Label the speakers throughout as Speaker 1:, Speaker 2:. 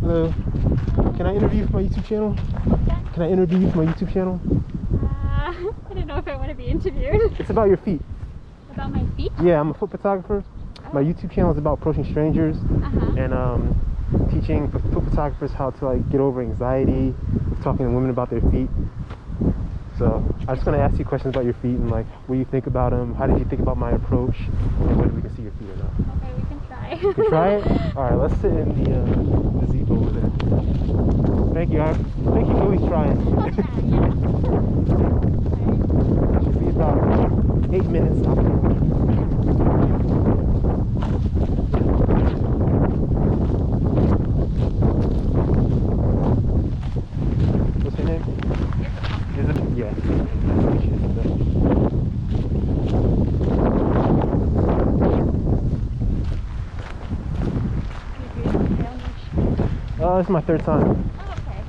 Speaker 1: Hello. Can I interview you for my YouTube channel? Can I interview you for my YouTube channel?
Speaker 2: I don't know if I want to be interviewed.
Speaker 1: It's about your feet.
Speaker 2: About my feet?
Speaker 1: Yeah, I'm a foot photographer. Oh. My YouTube channel is about approaching strangers and teaching foot photographers how to like get over anxiety, talking to women about their feet. So I just want to ask you questions about your feet and like what do you think about them? How did you think about my approach? And whether we can see your feet or not.
Speaker 2: Okay, we can try.
Speaker 1: You can try it? Alright, let's sit in the gazebo over there. Thank you, thank you for always trying.
Speaker 2: I'll try, yeah.
Speaker 1: Should be about 8 minutes. What's your name? Isabel. Yeah. This is my third time.
Speaker 2: Oh, okay.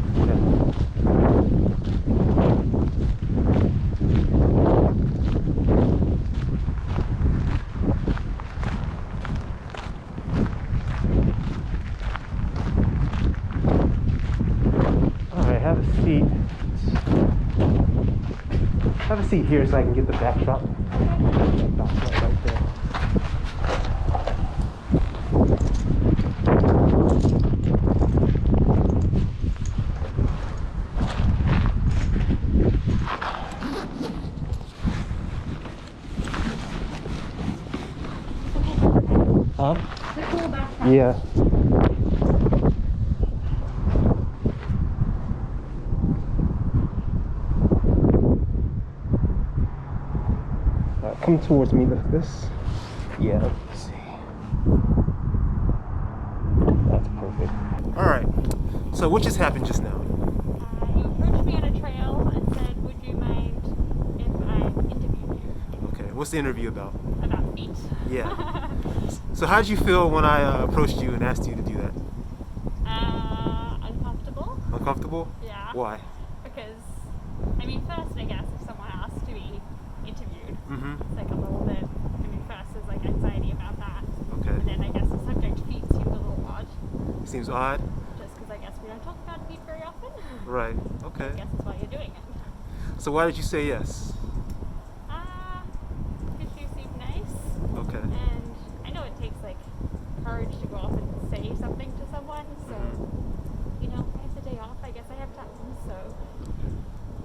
Speaker 1: Alright, have a seat. Have a seat here so I can get the backdrop. Right there. Huh?
Speaker 2: The cool backpack.
Speaker 1: Yeah. Come towards me like this. Yeah, let's see. That's perfect. Alright, so what just happened just now?
Speaker 2: You approached me on a trail and said, would you mind if I interviewed you?
Speaker 1: Okay, what's the interview about?
Speaker 2: About feet.
Speaker 1: Yeah. So how did you feel when I approached you and asked you to do that?
Speaker 2: Uncomfortable.
Speaker 1: Uncomfortable?
Speaker 2: Yeah.
Speaker 1: Why?
Speaker 2: Because, I mean, first, I guess, if someone asked to be interviewed, it's like a little bit, I mean, first there's like anxiety about that.
Speaker 1: Okay.
Speaker 2: And then I guess the subject feet seems a little odd.
Speaker 1: Seems odd?
Speaker 2: Just because I guess we don't talk about feet very often.
Speaker 1: Right, okay.
Speaker 2: I guess that's why you're doing it.
Speaker 1: So why did you say yes?
Speaker 2: Because you seem nice.
Speaker 1: Okay.
Speaker 2: And I know it takes like courage to go off and say something to someone, so, you know, I have the day off, I guess I have time, so.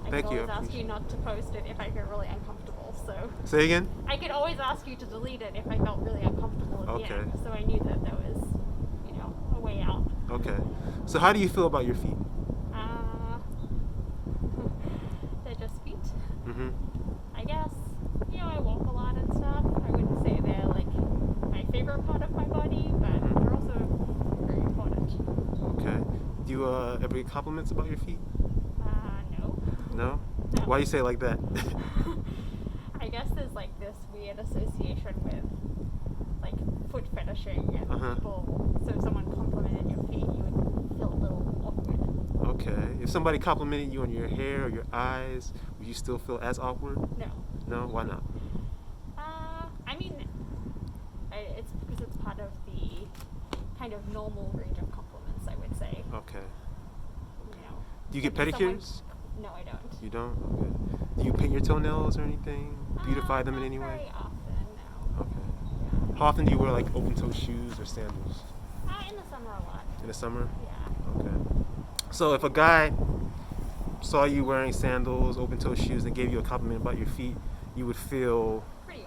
Speaker 2: I could always ask you not to post it if I get really uncomfortable, so.
Speaker 1: Say again?
Speaker 2: I could always ask you to delete it if I felt really uncomfortable at the end, so I knew that there was, you know, a way out.
Speaker 1: Okay. So how do you feel about your feet?
Speaker 2: They're just feet.
Speaker 1: Mm-hmm.
Speaker 2: I guess, you know, I walk a lot and stuff. I wouldn't say they're like my favorite part of my body, but they're also very important.
Speaker 1: Okay. Do you ever get compliments about your feet?
Speaker 2: No.
Speaker 1: No?
Speaker 2: No.
Speaker 1: Why do you say it like that?
Speaker 2: I guess there's like this weird association with like foot fetishing and people, so if someone complimented your feet, you would feel a little awkward.
Speaker 1: Okay. If somebody complimented you on your hair or your eyes, would you still feel as awkward?
Speaker 2: No.
Speaker 1: No? Why not?
Speaker 2: I mean, it's because it's part of the kind of normal range of compliments, I would say.
Speaker 1: Okay.
Speaker 2: You know.
Speaker 1: Do you get pedicures?
Speaker 2: No, I don't.
Speaker 1: You don't? Okay. Do you paint your toenails or anything? Beautify them in any way?
Speaker 2: Not very often, no.
Speaker 1: Okay. How often do you wear like open-toe shoes or sandals?
Speaker 2: In the summer a lot.
Speaker 1: In the summer?
Speaker 2: Yeah.
Speaker 1: Okay. So if a guy saw you wearing sandals, open-toe shoes, and gave you a compliment about your feet, you would feel
Speaker 2: pretty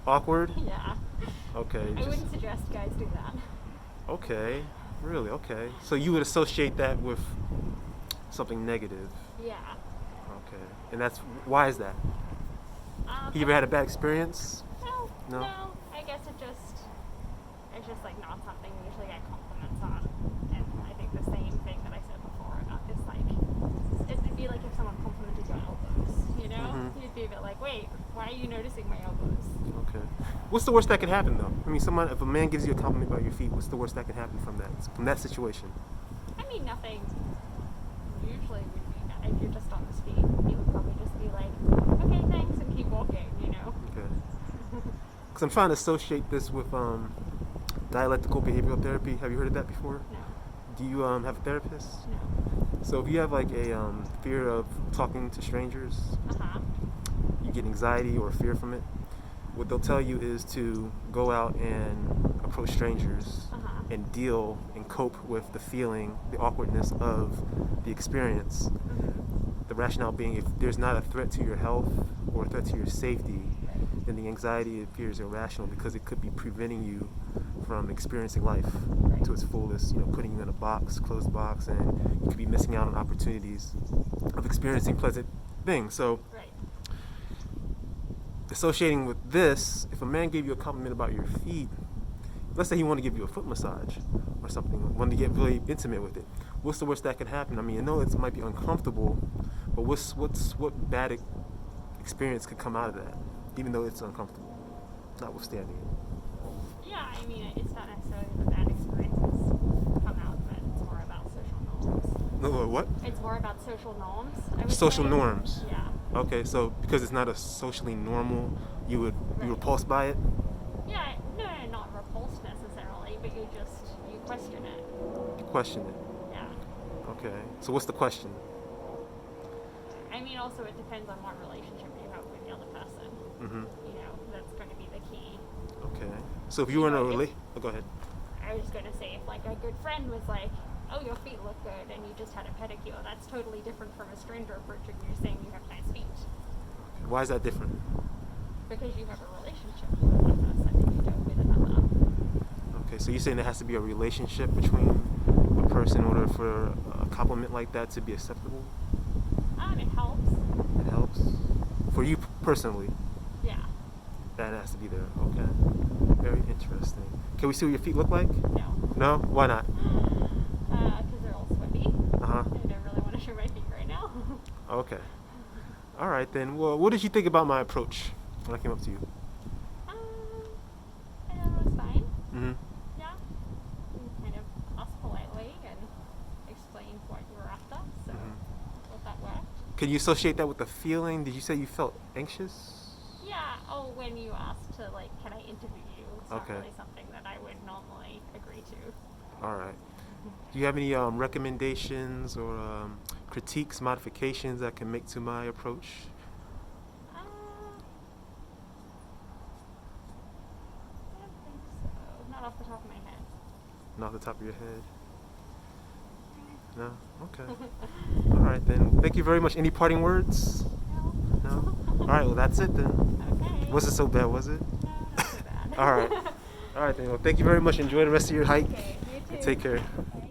Speaker 1: awkward?
Speaker 2: awkward. Yeah.
Speaker 1: Okay.
Speaker 2: I wouldn't suggest guys do that.
Speaker 1: Okay. Really? Okay. So you would associate that with something negative?
Speaker 2: Yeah.
Speaker 1: Okay. And that's, why is that? You ever had a bad experience?
Speaker 2: No.
Speaker 1: No?
Speaker 2: No. I guess it's just like not something we usually get compliments on. And I think the same thing that I said before about this, like, it'd be like if someone complimented your elbows, you know? You'd be a bit like, wait, why are you noticing my elbows?
Speaker 1: Okay. What's the worst that could happen though? I mean, if a man gives you a compliment about your feet, what's the worst that can happen from that situation?
Speaker 2: I mean, nothing usually would be bad. If you're just on his feet, he would probably just be like, okay, thanks, and keep walking, you know?
Speaker 1: Okay. Because I'm trying to associate this with dialectical behavioral therapy. Have you heard of that before?
Speaker 2: No.
Speaker 1: Do you have a therapist?
Speaker 2: No.
Speaker 1: So if you have like a fear of talking to strangers, you get anxiety or fear from it, what they'll tell you is to go out and approach strangers and deal and cope with the feeling, the awkwardness of the experience. The rationale being, if there's not a threat to your health or a threat to your safety, then the anxiety and fear is irrational because it could be preventing you from experiencing life to its fullest, putting you in a box, closed box, and you could be missing out on opportunities of experiencing pleasant things. So associating with this, if a man gave you a compliment about your feet, let's say he wanted to give you a foot massage or something, wanted to get really intimate with it, what's the worst that could happen? I mean, I know it might be uncomfortable, but what bad experience could come out of that, even though it's uncomfortable, notwithstanding it?
Speaker 2: Yeah, I mean, it's not necessarily the bad experiences come out, but it's more about social norms.
Speaker 1: No, what?
Speaker 2: It's more about social norms, I would
Speaker 1: Social
Speaker 2: say.
Speaker 1: norms.
Speaker 2: Yeah.
Speaker 1: Okay, so because it's not a socially normal, you repulsed by it?
Speaker 2: Yeah, no, not repulsed necessarily, but you question it.
Speaker 1: You question it.
Speaker 2: Yeah.
Speaker 1: Okay, so what's the question?
Speaker 2: I mean, also it depends on what relationship you have with the other person. That's going to be the key.
Speaker 1: Okay, so if you were in a relationship, go ahead.
Speaker 2: I was going to say, if like a good friend was like, oh, your feet look good, and you just had a pedicure, that's totally different from a stranger approaching you saying you have nice feet.
Speaker 1: Why is that different?
Speaker 2: Because you have a relationship with one person and you don't with another.
Speaker 1: Okay, so you're saying there has to be a relationship between a person in order for a compliment like that to be acceptable?
Speaker 2: It helps.
Speaker 1: It helps? For you personally?
Speaker 2: Yeah.
Speaker 1: That has to be there. Okay. Very interesting. Can we see what your feet look like?
Speaker 2: No.
Speaker 1: No? Why not?
Speaker 2: Because they're all sweaty.
Speaker 1: Uh-huh.
Speaker 2: I don't really want to show my feet right now.
Speaker 1: Okay. All right then. Well, what did you think about my approach when I came up to you?
Speaker 2: I thought it was fine.
Speaker 1: Mm-hmm.
Speaker 2: Yeah. You kind of asked politely and explained what you were after, so I thought that worked.
Speaker 1: Can you associate that with the feeling? Did you say you felt anxious?
Speaker 2: Yeah. Oh, when you asked to like, can I interview you? It's not
Speaker 1: Okay.
Speaker 2: really something that I would normally agree to.
Speaker 1: All right. Do you have any recommendations or critiques, modifications I can make to my approach?
Speaker 2: I don't think so. Not off the top of my head.
Speaker 1: Not off the top of your head? No? Okay. All right then. Thank you very much. Any parting words?
Speaker 2: No.
Speaker 1: No? All right. Well, that's it then.
Speaker 2: Okay.
Speaker 1: Wasn't so bad, was it?
Speaker 2: No, not so bad.
Speaker 1: All right. All right then. Well, thank you very much. Enjoy the rest of your hike.
Speaker 2: Okay, you too.
Speaker 1: And take care.
Speaker 2: Okay.